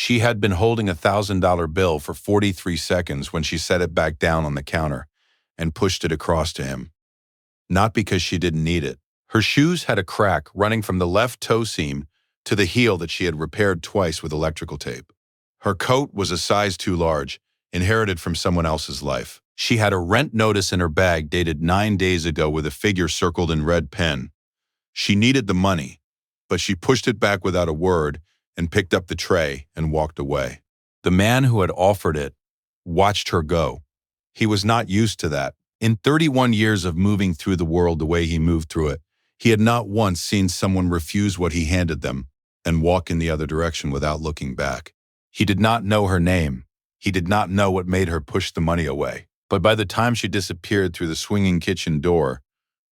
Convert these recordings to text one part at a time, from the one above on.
She had been holding a $1,000 bill for 43 seconds when she set it back down on the counter and pushed it across to him. Not because she didn't need it. Her shoes had a crack running from the left toe seam to the heel that she had repaired twice with electrical tape. Her coat was a size too large, inherited from someone else's life. She had a rent notice in her bag dated 9 days ago with a figure circled in red pen. She needed the money, but she pushed it back without a word and picked up the tray and walked away. The man who had offered it watched her go. He was not used to that. In 31 years of moving through the world the way he moved through it, he had not once seen someone refuse what he handed them and walk in the other direction without looking back. He did not know her name. He did not know what made her push the money away. But by the time she disappeared through the swinging kitchen door,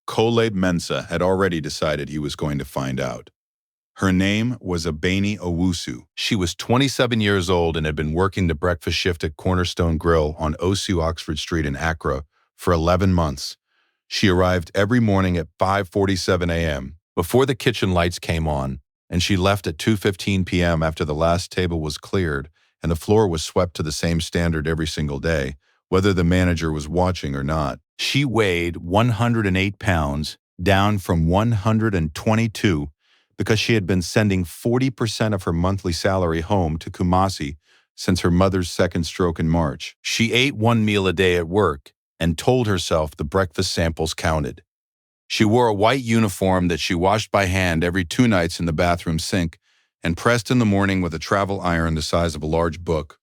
Khaled Mensah had already decided he was going to find out. Her name was Abeni Owusu. She was 27 years old and had been working the breakfast shift at Cornerstone Grill on Osu Oxford Street in Accra for 11 months. She arrived every morning at 5:47 a.m. before the kitchen lights came on, and she left at 2:15 p.m. after the last table was cleared and the floor was swept to the same standard every single day, whether the manager was watching or not. She weighed 108 pounds, down from 122, because she had been sending 40% of her monthly salary home to Kumasi since her mother's second stroke in March. She ate one meal a day at work and told herself the breakfast samples counted. She wore a white uniform that she washed by hand every 2 nights in the bathroom sink and pressed in the morning with a travel iron the size of a large book.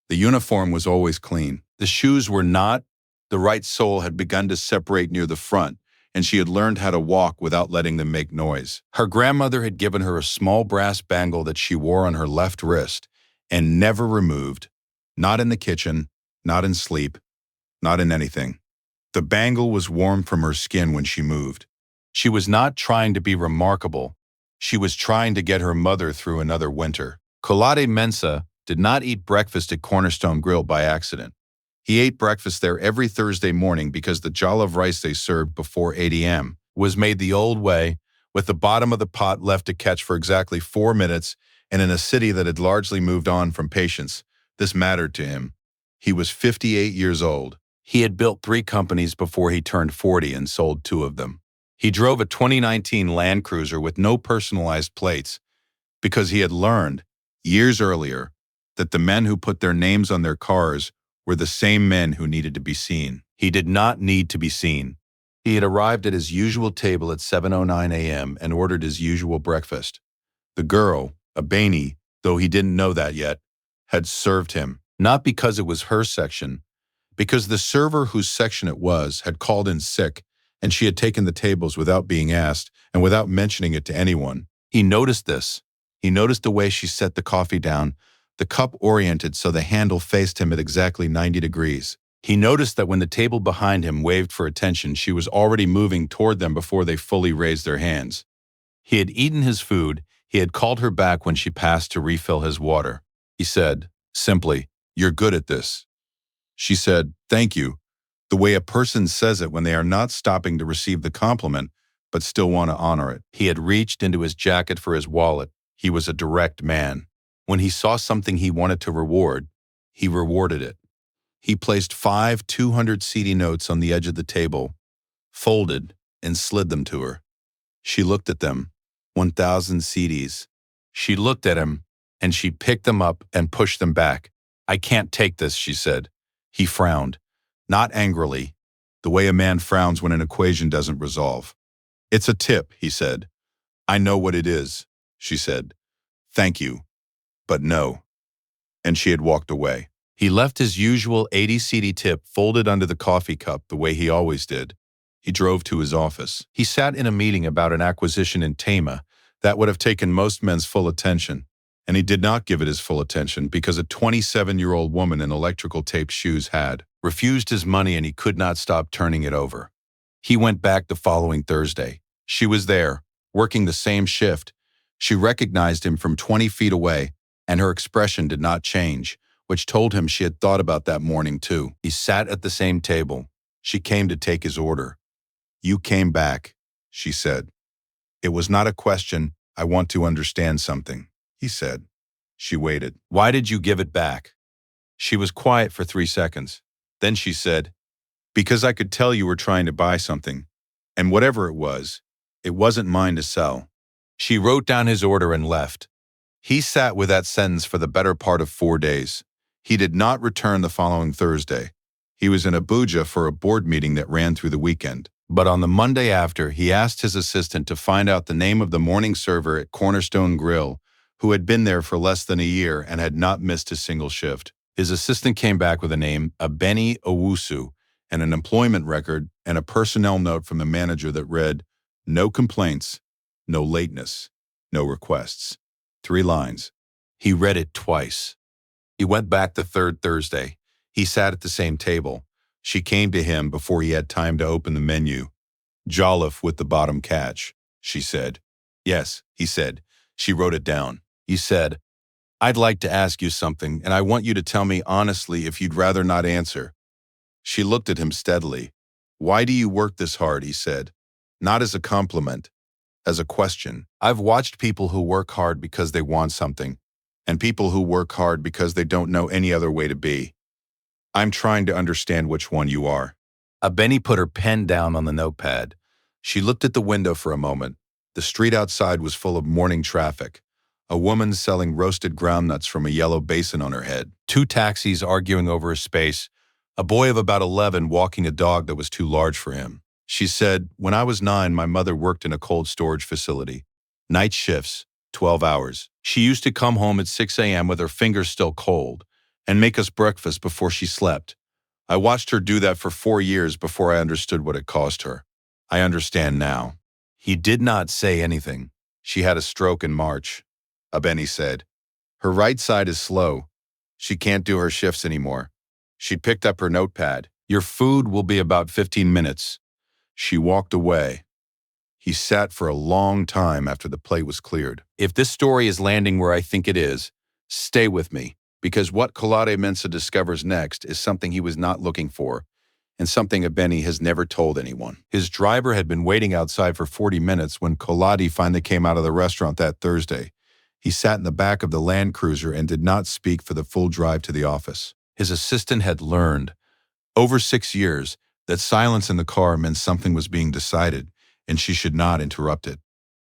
The uniform was always clean. The shoes were not. The right sole had begun to separate near the front, and she had learned how to walk without letting them make noise. Her grandmother had given her a small brass bangle that she wore on her left wrist and never removed, not in the kitchen, not in sleep, not in anything. The bangle was warm from her skin when she moved. She was not trying to be remarkable. She was trying to get her mother through another winter. Khaled Mensah did not eat breakfast at Cornerstone Grill by accident. He ate breakfast there every Thursday morning because the jollof rice they served before 8 a.m. was made the old way, with the bottom of the pot left to catch for exactly 4 minutes, and in a city that had largely moved on from patience, this mattered to him. He was 58 years old. He had built 3 companies before he turned 40 and sold 2 of them. He drove a 2019 Land Cruiser with no personalized plates because he had learned, years earlier, that the men who put their names on their cars were the same men who needed to be seen. He did not need to be seen. He had arrived at his usual table at 7:09 a.m. and ordered his usual breakfast. The girl, Abeni, though he didn't know that yet, had served him, not because it was her section, because the server whose section it was had called in sick, and she had taken the tables without being asked and without mentioning it to anyone. He noticed this. He noticed the way she set the coffee down, the cup oriented so the handle faced him at exactly 90 degrees. He noticed that when the table behind him waved for attention, she was already moving toward them before they fully raised their hands. He had eaten his food. He had called her back when she passed to refill his water. He said, simply, "You're good at this." She said, "Thank you," the way a person says it when they are not stopping to receive the compliment, but still want to honor it. He had reached into his jacket for his wallet. He was a direct man. When he saw something he wanted to reward, he rewarded it. He placed 5 200 CD notes on the edge of the table, folded, and slid them to her. She looked at them, 1,000 CDs. She looked at him, and she picked them up and pushed them back. "I can't take this," she said. He frowned, not angrily, the way a man frowns when an equation doesn't resolve. "It's a tip," he said. "I know what it is," she said. "Thank you, but no." And she had walked away. He left his usual 80 CD tip folded under the coffee cup the way he always did. He drove to his office. He sat in a meeting about an acquisition in Tama that would have taken most men's full attention, and he did not give it his full attention because a 27-year-old woman in electrical tape shoes had refused his money, and he could not stop turning it over. He went back the following Thursday. She was there, working the same shift. She recognized him from 20 feet away, and her expression did not change, which told him she had thought about that morning too. He sat at the same table. She came to take his order. "You came back," she said. "It was not a question. I want to understand something," he said. She waited. Why did you give it back? She was quiet for 3 seconds. Then she said, because I could tell you were trying to buy something. And whatever it wasn't mine to sell. She wrote down his order and left. He sat with that sentence for the better part of 4 days. He did not return the following Thursday. He was in Abuja for a board meeting that ran through the weekend. But on the Monday after, he asked his assistant to find out the name of the morning server at Cornerstone Grill, who had been there for less than a year and had not missed a single shift. His assistant came back with a name, Abeni Owusu, and an employment record and a personnel note from the manager that read, no complaints, no lateness, no requests. 3 lines. He read it twice. He went back the third Thursday. He sat at the same table. She came to him before he had time to open the menu. Jollof with the bottom catch, she said. Yes, he said. She wrote it down. He said, I'd like to ask you something, and I want you to tell me honestly if you'd rather not answer. She looked at him steadily. Why do you work this hard, he said. Not as a compliment, as a question. I've watched people who work hard because they want something, and people who work hard because they don't know any other way to be. I'm trying to understand which one you are. Abeni put her pen down on the notepad. She looked at the window for a moment. The street outside was full of morning traffic. A woman selling roasted groundnuts from a yellow basin on her head. 2 taxis arguing over a space. A boy of about 11 walking a dog that was too large for him. She said, when I was 9, my mother worked in a cold storage facility. Night shifts, 12 hours. She used to come home at 6 a.m. with her fingers still cold and make us breakfast before she slept. I watched her do that for 4 years before I understood what it cost her. I understand now. He did not say anything. She had a stroke in March, Abeni said. Her right side is slow. She can't do her shifts anymore. She picked up her notepad. Your food will be about 15 minutes. She walked away. He sat for a long time after the plate was cleared. If this story is landing where I think it is, stay with me, because what Kolade Mensah discovers next is something he was not looking for, and something Abeni has never told anyone. His driver had been waiting outside for 40 minutes when Kolade finally came out of the restaurant that Thursday. He sat in the back of the Land Cruiser and did not speak for the full drive to the office. His assistant had learned, over 6 years, that silence in the car meant something was being decided, and she should not interrupt it.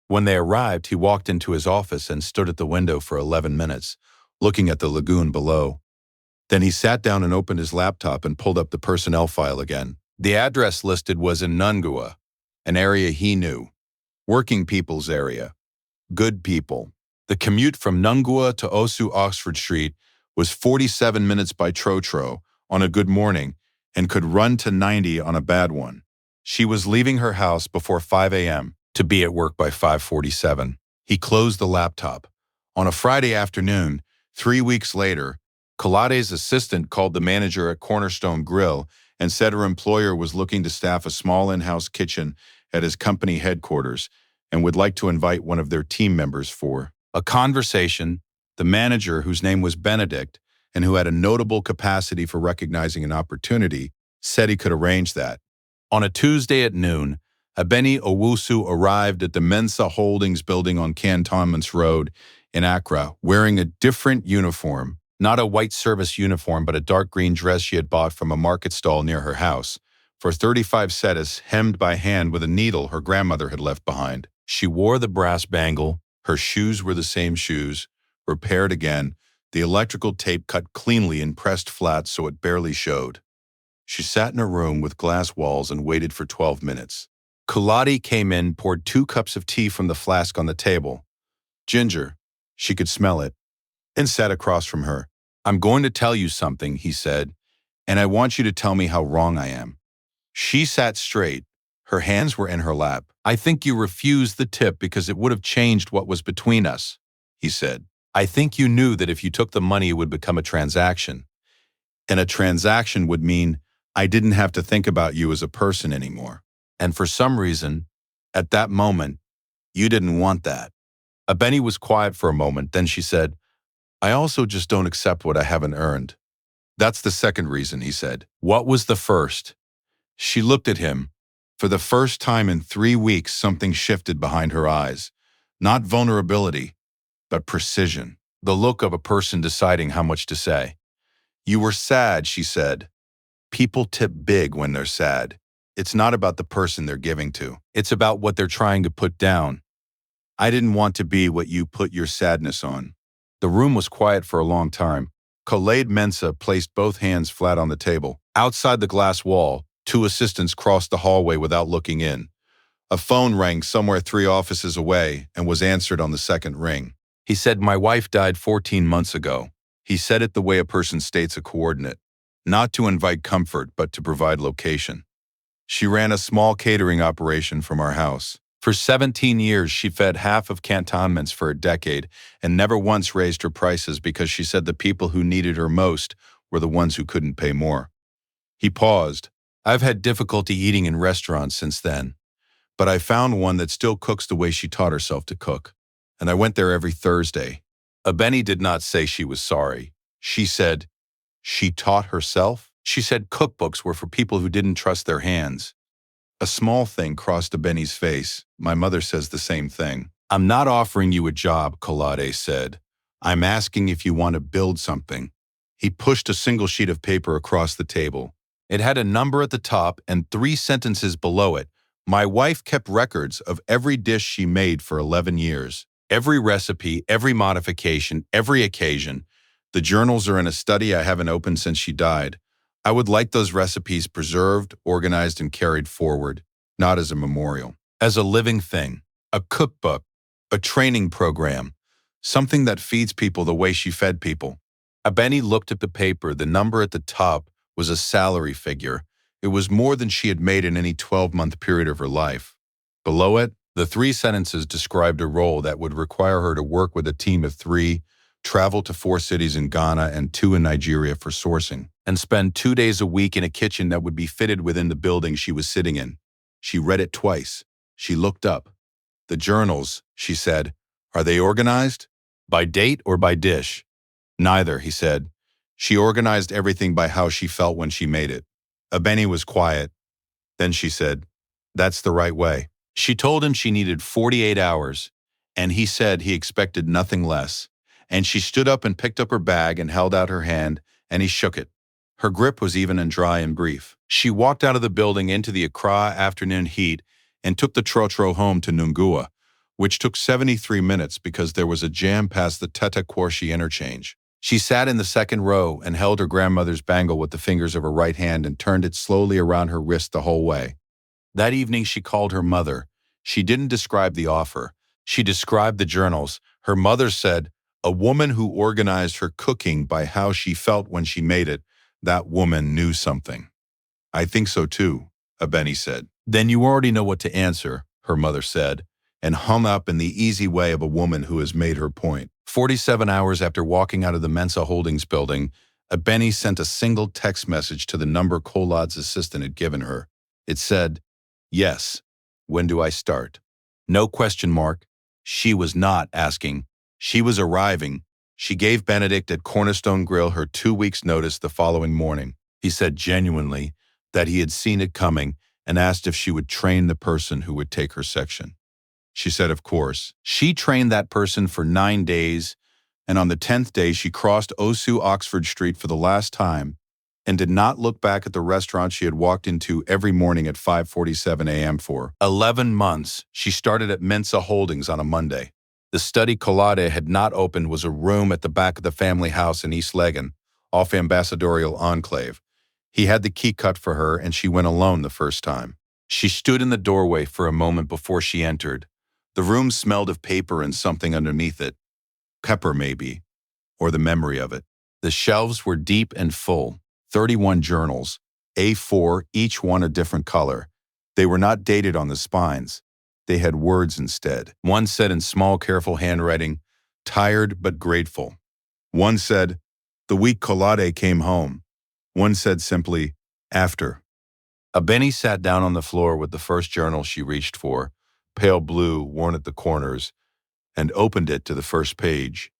When they arrived, he walked into his office and stood at the window for 11 minutes, looking at the lagoon below. Then he sat down and opened his laptop and pulled up the personnel file again. The address listed was in Nungua, an area he knew. Working people's area. Good people. The commute from Nungua to Osu Oxford Street was 47 minutes by Trotro on a good morning and could run to 90 on a bad one. She was leaving her house before 5 a.m. to be at work by 5:47. He closed the laptop. On a Friday afternoon, 3 weeks later, Kolade's assistant called the manager at Cornerstone Grill and said her employer was looking to staff a small in-house kitchen at his company headquarters and would like to invite one of their team members for a conversation. The manager, whose name was Benedict and who had a notable capacity for recognizing an opportunity, said he could arrange that. On a Tuesday at noon, Abeni Owusu arrived at the Mensa Holdings building on Cantonments Road in Accra, wearing a different uniform, not a white service uniform, but a dark green dress she had bought from a market stall near her house, for 35 cedis, hemmed by hand with a needle her grandmother had left behind. She wore the brass bangle, her shoes were the same shoes, repaired again, the electrical tape cut cleanly and pressed flat so it barely showed. She sat in her room with glass walls and waited for 12 minutes. Kolade came in, poured 2 cups of tea from the flask on the table. Ginger, she could smell it, and sat across from her. I'm going to tell you something, he said, and I want you to tell me how wrong I am. She sat straight. Her hands were in her lap. I think you refused the tip because it would have changed what was between us, he said. I think you knew that if you took the money, it would become a transaction. And a transaction would mean I didn't have to think about you as a person anymore. And for some reason, at that moment, you didn't want that. Abeni was quiet for a moment, then she said, I also just don't accept what I haven't earned. That's the second reason, he said. What was the first? She looked at him. For the first time in 3 weeks, something shifted behind her eyes. Not vulnerability, but precision. the look of a person deciding how much to say. You were sad, she said. People tip big when they're sad. It's not about the person they're giving to. It's about what they're trying to put down. I didn't want to be what you put your sadness on. The room was quiet for a long time. Khaled Mensah placed both hands flat on the table. Outside the glass wall, two assistants crossed the hallway without looking in. A phone rang somewhere 3 offices away and was answered on the second ring. He said, "My wife died 14 months ago." He said it the way a person states a coordinate, not to invite comfort, but to provide location. She ran a small catering operation from our house. For 17 years, she fed half of cantonments for a decade and never once raised her prices because she said the people who needed her most were the ones who couldn't pay more. He paused. I've had difficulty eating in restaurants since then, but I found one that still cooks the way she taught herself to cook, and I went there every Thursday. Abeni did not say she was sorry. She said, she taught herself? She said cookbooks were for people who didn't trust their hands. A small thing crossed Abeni's face. My mother says the same thing. I'm not offering you a job, Khaled said. I'm asking if you want to build something. He pushed a single sheet of paper across the table. It had a number at the top and 3 sentences below it. My wife kept records of every dish she made for 11 years. Every recipe, every modification, every occasion. The journals are in a study I haven't opened since she died. I would like those recipes preserved, organized, and carried forward, not as a memorial, as a living thing, a cookbook, a training program, something that feeds people the way she fed people. Abeni looked at the paper. The number at the top was a salary figure. It was more than she had made in any 12-month period of her life. Below it, the 3 sentences described a role that would require her to work with a team of 3, travel to 4 cities in Ghana and 2 in Nigeria for sourcing, and spend 2 days a week in a kitchen that would be fitted within the building she was sitting in. She read it twice. She looked up. The journals, she said, are they organized? By date or by dish? Neither, he said. She organized everything by how she felt when she made it. Abeni was quiet. Then she said, that's the right way. She told him she needed 48 hours, and he said he expected nothing less. And she stood up and picked up her bag and held out her hand, and he shook it. Her grip was even and dry and brief. She walked out of the building into the Accra afternoon heat and took the trotro home to Nungua, which took 73 minutes because there was a jam past the Teta Kwarshi interchange. She sat in the second row and held her grandmother's bangle with the fingers of her right hand and turned it slowly around her wrist the whole way. That evening she called her mother. She didn't describe the offer. She described the journals. Her mother said, a woman who organized her cooking by how she felt when she made it, that woman knew something. I think so too, Abeni said. Then you already know what to answer, her mother said, and hung up in the easy way of a woman who has made her point. 47 hours after walking out of the Mensa Holdings building, Abeni sent a single text message to the number Khaled's assistant had given her. It said, yes, when do I start? No question mark. She was not asking. She was arriving. She gave Benedict at Cornerstone Grill her 2 weeks' notice the following morning. He said genuinely that he had seen it coming and asked if she would train the person who would take her section. She said, of course. She trained that person for 9 days, and on the 10th day she crossed Osu Oxford Street for the last time and did not look back at the restaurant she had walked into every morning at 5:47 a.m. for 11 months. She started at Mensa Holdings on a Monday. The study Khaled had not opened was a room at the back of the family house in East Legon, off Ambassadorial Enclave. He had the key cut for her, and she went alone the first time. She stood in the doorway for a moment before she entered. The room smelled of paper and something underneath it. Pepper, maybe, or the memory of it. The shelves were deep and full. 31 journals, A4, each one a different color. They were not dated on the spines. They had words instead. One said in small, careful handwriting, tired but grateful. One said, the week Khaled came home. One said simply, after. Abeni sat down on the floor with the first journal she reached for, pale blue, worn at the corners, and opened it to the first page.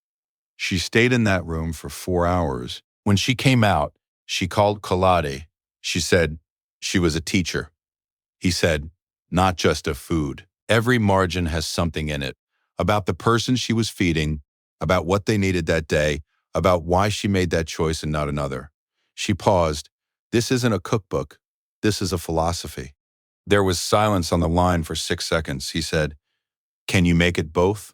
She stayed in that room for 4 hours. When she came out, she called Khaled. She said she was a teacher. He said, not just of food. Every margin has something in it, about the person she was feeding, about what they needed that day, about why she made that choice and not another. She paused. This isn't a cookbook. This is a philosophy. There was silence on the line for 6 seconds. He said, "Can you make it both?"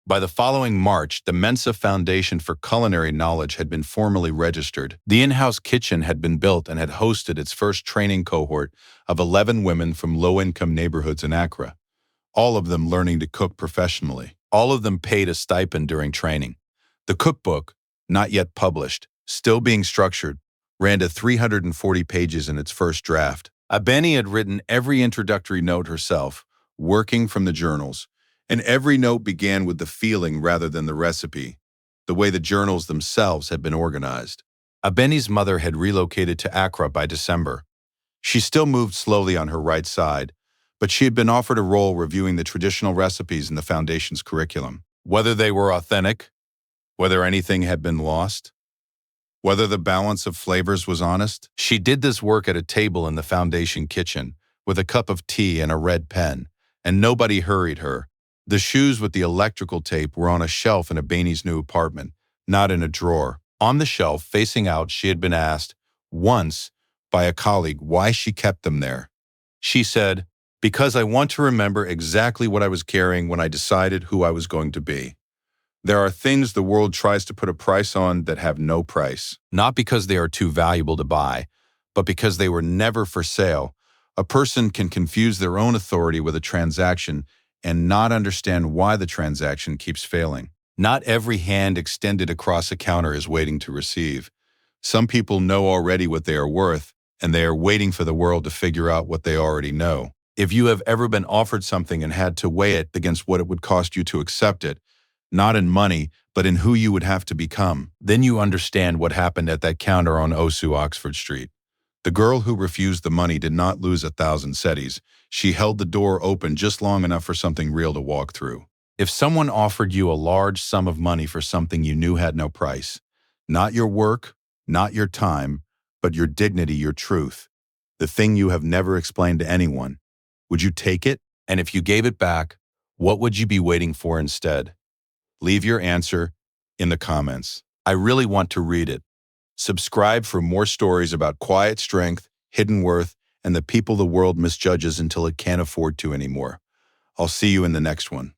By the following March, the Mensa Foundation for Culinary Knowledge had been formally registered. The in-house kitchen had been built and had hosted its first training cohort of 11 women from low-income neighborhoods in Accra, all of them learning to cook professionally. All of them paid a stipend during training. The cookbook, not yet published, still being structured, ran to 340 pages in its first draft. Abeni had written every introductory note herself, working from the journals, and every note began with the feeling rather than the recipe, the way the journals themselves had been organized. Abeni's mother had relocated to Accra by December. She still moved slowly on her right side, but she had been offered a role reviewing the traditional recipes in the foundation's curriculum. Whether they were authentic, whether anything had been lost, whether the balance of flavors was honest, she did this work at a table in the foundation kitchen, with a cup of tea and a red pen, and nobody hurried her. The shoes with the electrical tape were on a shelf in Abeni's new apartment, not in a drawer. On the shelf, facing out, she had been asked, once, by a colleague why she kept them there. She said, "Because I want to remember exactly what I was carrying when I decided who I was going to be." There are things the world tries to put a price on that have no price, not because they are too valuable to buy, but because they were never for sale. A person can confuse their own authority with a transaction and not understand why the transaction keeps failing. Not every hand extended across a counter is waiting to receive. Some people know already what they are worth, and they are waiting for the world to figure out what they already know. If you have ever been offered something and had to weigh it against what it would cost you to accept it, not in money, but in who you would have to become, then you understand what happened at that counter on Osu, Oxford Street. The girl who refused the money did not lose 1,000 cedis. She held the door open just long enough for something real to walk through. If someone offered you a large sum of money for something you knew had no price, not your work, not your time, but your dignity, your truth, the thing you have never explained to anyone, would you take it? And if you gave it back, what would you be waiting for instead? Leave your answer in the comments. I really want to read it. Subscribe for more stories about quiet strength, hidden worth, and the people the world misjudges until it can't afford to anymore. I'll see you in the next one.